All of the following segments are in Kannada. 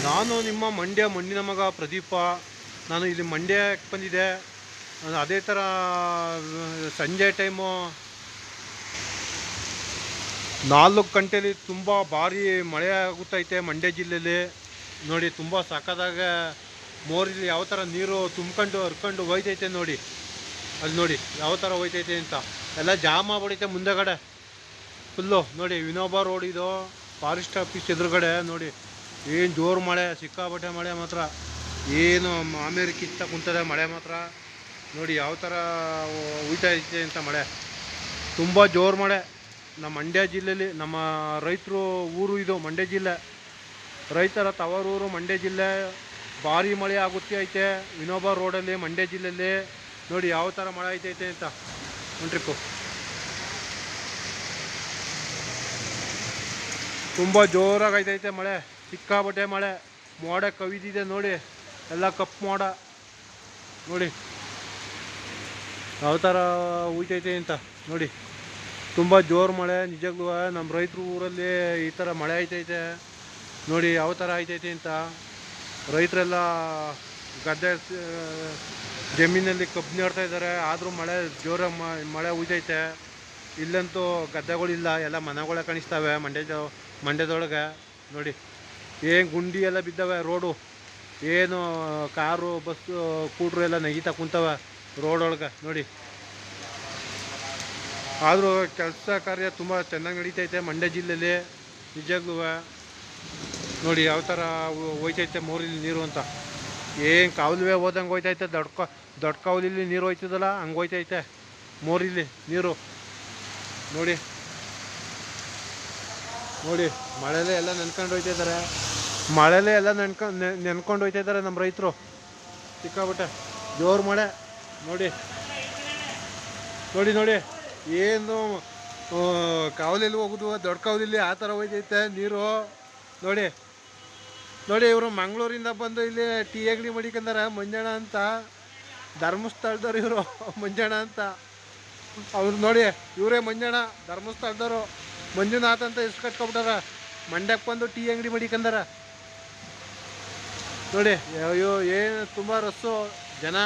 ನಾನು ನಿಮ್ಮ ಮಂಡ್ಯ ಮಣ್ಣಿನ ಮಗ ಪ್ರದೀಪ. ನಾನು ಇಲ್ಲಿ ಮಂಡ್ಯಕ್ಕೆ ಬಂದಿದ್ದೆ. ಅದೇ ಥರ ಸಂಜೆ ಟೈಮು 4 ಗಂಟೆಲಿ ತುಂಬ ಭಾರಿ ಮಳೆ ಆಗುತ್ತೈತೆ ಮಂಡ್ಯ ಜಿಲ್ಲೆಯಲ್ಲಿ. ನೋಡಿ, ತುಂಬ ಸಕ್ಕದಾಗ ಮೋರಿಲಿ ಯಾವ ಥರ ನೀರು ತುಂಬ್ಕೊಂಡು ಹರ್ಕೊಂಡು ಹೋಯ್ತೈತೆ ನೋಡಿ. ಅಲ್ಲಿ ನೋಡಿ ಯಾವ ಥರ ಹೋಯ್ತೈತೆ ಅಂತ. ಎಲ್ಲ ಜಾಮ್ ಆಗ್ಬಿಡೈತೆ ಮುಂದೆಗಡೆ ಫುಲ್ಲು. ನೋಡಿ, ವಿನೋಬ ರೋಡ್ ಇದು, ಫಾರೆಸ್ಟ್ ಆಫೀಸ್ ಎದುರುಗಡೆ ನೋಡಿ. ಏನು ಜೋರು ಮಳೆ, ಸಿಕ್ಕಾಪಟ್ಟೆ ಮಳೆ ಮಾತ್ರ. ಏನು ಆಮೇಲೆ ಕಿತ್ತ ಕುಂತದೆ ಮಳೆ ಮಾತ್ರ. ನೋಡಿ ಯಾವ ಥರ ಹೋಯ್ತೈತೆ ಅಂತ ಮಳೆ. ತುಂಬ ಜೋರು ಮಳೆ ನಮ್ಮ ಮಂಡ್ಯ ಜಿಲ್ಲೆಯಲ್ಲಿ. ನಮ್ಮ ರೈತರು ಊರು ಇದು ಮಂಡ್ಯ ಜಿಲ್ಲೆ, ರೈತರ ತವರೂರು ಮಂಡ್ಯ ಜಿಲ್ಲೆ. ಭಾರಿ ಮಳೆ ಆಗುತ್ತೆ ಐತೆ ವಿನೋಬ ರೋಡಲ್ಲಿ ಮಂಡ್ಯ ಜಿಲ್ಲೆಯಲ್ಲಿ. ನೋಡಿ ಯಾವ ಥರ ಮಳೆ ಐತೈತೆ ಅಂತ. ಒಂದು ಟ್ರಿಪ್ಪು ತುಂಬ ಜೋರಾಗಿ ಐತೈತೆ ಮಳೆ, ಸಿಕ್ಕಾಬಟ್ಟೆ ಮಳೆ. ಮೋಡ ಕವಿದಿದೆ ನೋಡಿ, ಎಲ್ಲ ಕಪ್ಪು ಮೋಡ. ನೋಡಿ ಯಾವ ಥರ ಹೋಯ್ತೈತೆ ಅಂತ ನೋಡಿ. ತುಂಬ ಜೋರು ಮಳೆ ನಿಜಕ್ಕೂ. ನಮ್ಮ ರೈತರು ಊರಲ್ಲಿ ಈ ಥರ ಮಳೆ ಐತೈತೆ ನೋಡಿ ಯಾವ ಥರ ಐತೈತೆ ಅಂತ. ರೈತರೆಲ್ಲ ಗದ್ದೆ ಜಮೀನಲ್ಲಿ ಕಬ್ಬು ನೆಡ್ತಾ ಇದ್ದಾರೆ, ಆದರೂ ಮಳೆ ಜೋರಾಗಿ ಮಳೆ ಹುಯ್ತೈತೆ. ಇಲ್ಲಂತೂ ಗದ್ದೆಗಳಿಲ್ಲ, ಎಲ್ಲ ಮನೆಗಳೇ ಕಾಣಿಸ್ತವೆ ಮಂಡ್ಯದೊಳಗೆ. ನೋಡಿ ಏನು ಗುಂಡಿ ಎಲ್ಲ ಬಿದ್ದಾವೆ ರೋಡು. ಏನು ಕಾರು ಬಸ್ಸು ಕೂಟ್ರು ಎಲ್ಲ ನೆಗೀತಾ ಕುಂತವೆ ರೋಡೊಳಗೆ ನೋಡಿ. ಆದರೂ ಕೆಲಸ ಕಾರ್ಯ ತುಂಬ ಚೆನ್ನಾಗಿ ನಡೀತೈತೆ ಮಂಡ್ಯ ಜಿಲ್ಲೆಯಲ್ಲಿ ನಿಜಕ್ಕೂ. ನೋಡಿ ಯಾವ ಥರ ಹೋಯ್ತೈತೆ ಮೋರಿಲಿ ನೀರು ಅಂತ. ಏನು ಕಾವಲುವೆ ಹೋದಂಗೆ ಹೋಯ್ತೈತೆ. ದೊಡ್ಡ ಕಾವಲಿಲಿ ನೀರು ಹೋಯ್ತದಲ್ಲ ಹಂಗೆ ಹೋಯ್ತೈತೆ ಮೋರಿಲಿ ನೀರು ನೋಡಿ. ನೋಡಿ ಮಳೆಲೇ ಎಲ್ಲ ನೆನ್ಕೊಂಡು ಹೋಯ್ತಿದ್ದಾರೆ. ಮಳೆಲೇ ಎಲ್ಲ ನೆನ್ಕೊಂಡು ಹೋಯ್ತಿದ್ದಾರೆ ನಮ್ಮ ರೈತರು. ಸಿಕ್ಕಾಬಿಟ್ಟೆ ಜೋರು ಮಳೆ ನೋಡಿ. ನೋಡಿ ನೋಡಿ ಏನು ಕಾವಲಲ್ಲಿ ಹೋಗೋದು, ದೊಡ್ಡ ಕಾವಲಲ್ಲಿ ಆ ಥರ ಹೋಯ್ತೈತೆ ನೀರು ನೋಡಿ. ನೋಡಿ ಇವರು ಮಂಗಳೂರಿಂದ ಬಂದು ಇಲ್ಲಿ ಟೀ ಅಂಗಡಿ ಮಡಿಕಂದಾರ ಮಂಜಣ್ಣ ಅಂತ. ಧರ್ಮಸ್ಥಳದವ್ರು ಇವರು ಮಂಜಣ್ಣ ಅಂತ. ಅವ್ರು ನೋಡಿ, ಇವರೇ ಮಂಜಣ್ಣ, ಧರ್ಮಸ್ಥಳದವರು. ಮಂಜುನಾಥ್ ಅಂತ ಹೆಸ್ರು ಕಟ್ಕೊಬಿಟ್ಟಾರ. ಮಂಡ್ಯಕ್ಕೆ ಬಂದು ಟೀ ಅಂಗಡಿ ಮಡಿಕಂದಾರ ನೋಡಿ. ಅಯ್ಯೋ ಏನು ತುಂಬ ರಸ್ಸು ಜನ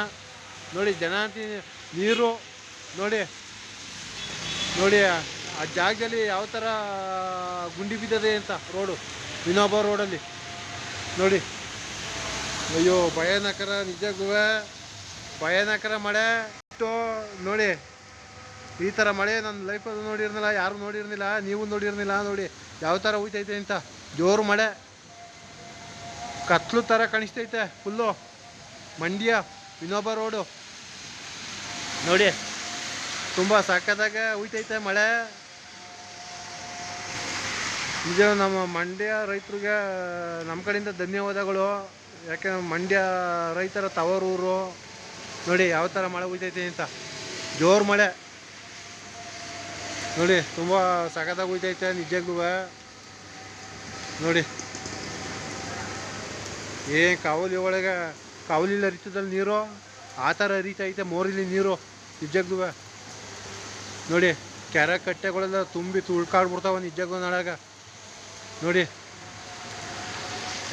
ನೋಡಿ. ಜನ ನೀರು ನೋಡಿ. ನೋಡಿ ಆ ಜಾಗದಲ್ಲಿ ಯಾವ ಥರ ಗುಂಡಿ ಬಿದ್ದದೆ ಅಂತ ರೋಡು, ವಿನೋಬ ರೋಡಲ್ಲಿ ನೋಡಿ. ಅಯ್ಯೋ ಭಯಾನಕರ, ನಿಜಕ್ಕೂ ಭಯಾನಕರ ಮಳೆ ನೋಡಿ. ಈ ಥರ ಮಳೆ ನನ್ನ ಲೈಫಲ್ಲಿ ನೋಡಿರ್ನಿಲ್ಲ, ಯಾರು ನೋಡಿರ್ನಿಲ್ಲ, ನೀವು ನೋಡಿರ್ನಿಲ್ಲ. ನೋಡಿ ಯಾವ ಥರ ಹೋಯ್ತೈತೆ ಅಂತ. ಜೋರು ಮಳೆ, ಕತ್ಲು ಥರ ಕಾಣಿಸ್ತೈತೆ ಫುಲ್ಲು ಮಂಡ್ಯ ವಿನೋಬ ರೋಡು ನೋಡಿ. ತುಂಬ ಸಕ್ಕತ್ತಾಗ ಹೋಯ್ತೈತೆ ಮಳೆ. ನಿಜ ನಮ್ಮ ಮಂಡ್ಯ ರೈತರಿಗೆ ನಮ್ಮ ಕಡೆಯಿಂದ ಧನ್ಯವಾದಗಳು. ಯಾಕೆ ಮಂಡ್ಯ ರೈತರ ತವರೂರು ನೋಡಿ ಯಾವ ಥರ ಮಳೆ ಹೋಯ್ತೈತೆ ಅಂತ. ಜೋರು ಮಳೆ ನೋಡಿ, ತುಂಬ ಸಖತ್ತಾಗಿ ಹೋಯ್ತೈತೆ ನಿಜಕ್ಕೂ ನೋಡಿ. ಏನು ಕಾವಲಿ ಒಳಗೆ ಕಾವಲಿಲ್ಲ ಹರಿತದಲ್ಲಿ ನೀರು ಆ ಥರ ಹರಿತೈತೆ ಮೋರಿಲಿ ನೀರು ನಿಜಕ್ಕೂ ನೋಡಿ. ಕೆರೆ ಕಟ್ಟೆಗಳೆಲ್ಲ ತುಂಬಿ ತುಳ್ಕಾಡ್ಬಿಡ್ತಾವೆ ನಿಜಕ್ಕೂ ನಾಳಾಗ ನೋಡಿ.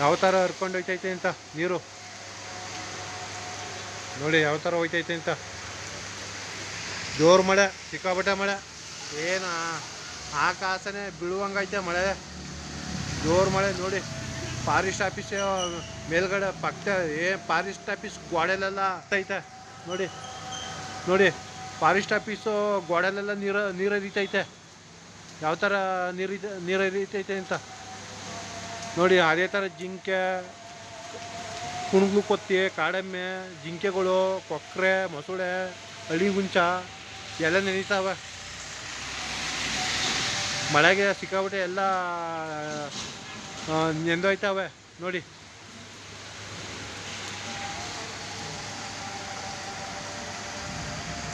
ಯಾವ ಥರ ಹರ್ಕೊಂಡು ಹೋಯ್ತೈತೆ ಅಂತ ನೀರು ನೋಡಿ. ಯಾವ ಥರ ಹೋಯ್ತೈತೆ ಅಂತ. ಜೋರು ಮಳೆ, ಸಿಕ್ಕಾಪಟ್ಟೆ ಮಳೆ. ಏನು ಆಕಾಶನೇ ಬೀಳುವಂಗೈತೆ ಮಳೆ, ಜೋರು ಮಳೆ ನೋಡಿ. ಫಾರೆಸ್ಟ್ ಆಫೀಸ್ ಮೇಲ್ಗಡೆ ಪಕ್ಕ ಫಾರೆಸ್ಟ್ ಆಫೀಸ್ ಗೋಡೆಲೆಲ್ಲ ಐತೆ ನೋಡಿ. ನೋಡಿ ಫಾರೆಸ್ಟ್ ಆಫೀಸು ಗೋಡೆಲೆಲ್ಲ ನೀರು ಹರಿತೈತೆ. ಯಾವ ಥರ ನೀರು ಹರಿತೈತೆ ಅಂತ ನೋಡಿ. ಅದೇ ಥರ ಜಿಂಕೆ, ಕುಣಗ್ಲು ಕೊತ್ತಿ, ಕಾಡೆಮ್ಮೆ, ಜಿಂಕೆಗಳು, ಕೊಕ್ಕರೆ, ಮೊಸಳೆ, ಅಳಿಗುಂಚ ಎಲ್ಲ ನೆನೀತಾವೆ ಮಳೆಗೆ. ಸಿಕ್ಕಾಬಿಟ್ಟೆ ಎಲ್ಲ ನೆಂದೋಯ್ತಾವೆ ನೋಡಿ.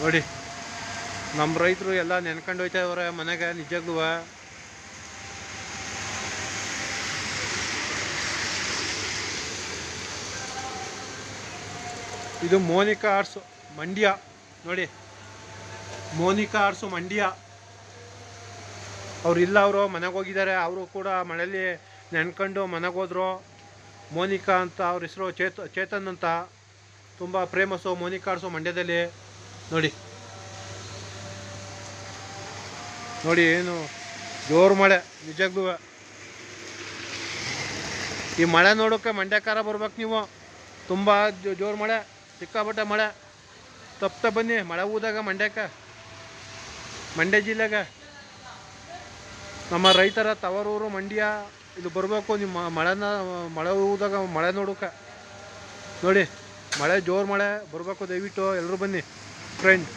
ನೋಡಿ ನಮ್ಮ ರೈತರು ಎಲ್ಲ ನೆನ್ಕೊಂಡು ಹೋಯ್ತಾವ್ರೆ ಮನೆಗೆ ನಿಜಕ್ಕೂ. ಇದು ಮೋನಿಕಾ ಆರ್ಟ್ಸು ಮಂಡ್ಯ ನೋಡಿ. ಮೋನಿಕಾ ಆರ್ಟ್ಸು ಮಂಡ್ಯ. ಅವ್ರು ಇಲ್ಲ, ಅವರು ಮನೆಗೆ ಹೋಗಿದ್ದಾರೆ. ಅವರು ಕೂಡ ಮಳೆಯಲ್ಲಿ ನೆನ್ಕೊಂಡು ಮನೆಗೆ ಹೋದ್ರು. ಮೋನಿಕಾ ಅಂತ ಅವ್ರ ಹೆಸರು ಚೇತನ್ ಅಂತ. ತುಂಬ ಫೇಮಸ್ಸು ಮೋನಿಕಾ ಅರ್ಸು ಮಂಡ್ಯದಲ್ಲಿ. ನೋಡಿ ನೋಡಿ ಏನು ಜೋರು ಮಳೆ ನಿಜಕ್ಕೂ. ಈ ಮಳೆ ನೋಡೋಕ್ಕೆ ಮಂಡ್ಯಕಾರ ಬರ್ಬೇಕು ನೀವು. ತುಂಬ ಜೋರು ಮಳೆ, ಸಿಕ್ಕಾಪಟ್ಟೆ ಮಳೆ. ತಪ್ಪತ ಬನ್ನಿ ಮಳೆ ಊದಾಗ ಮಂಡ್ಯಕ್ಕೆ, ಮಂಡ್ಯ ಜಿಲ್ಲೆಗೆ. ನಮ್ಮ ರೈತರ ತವರೂರು ಮಂಡ್ಯ, ಇದು ಬರಬೇಕು ನಿಮ್ಮ ಮಳೆ ಊದಾಗ ಮಳೆ ನೋಡೋಕೆ. ನೋಡಿ ಮಳೆ ಜೋರು ಮಳೆ ಬರಬೇಕು, ದಯವಿಟ್ಟು ಎಲ್ಲರೂ ಬನ್ನಿ ಫ್ರೆಂಡ್.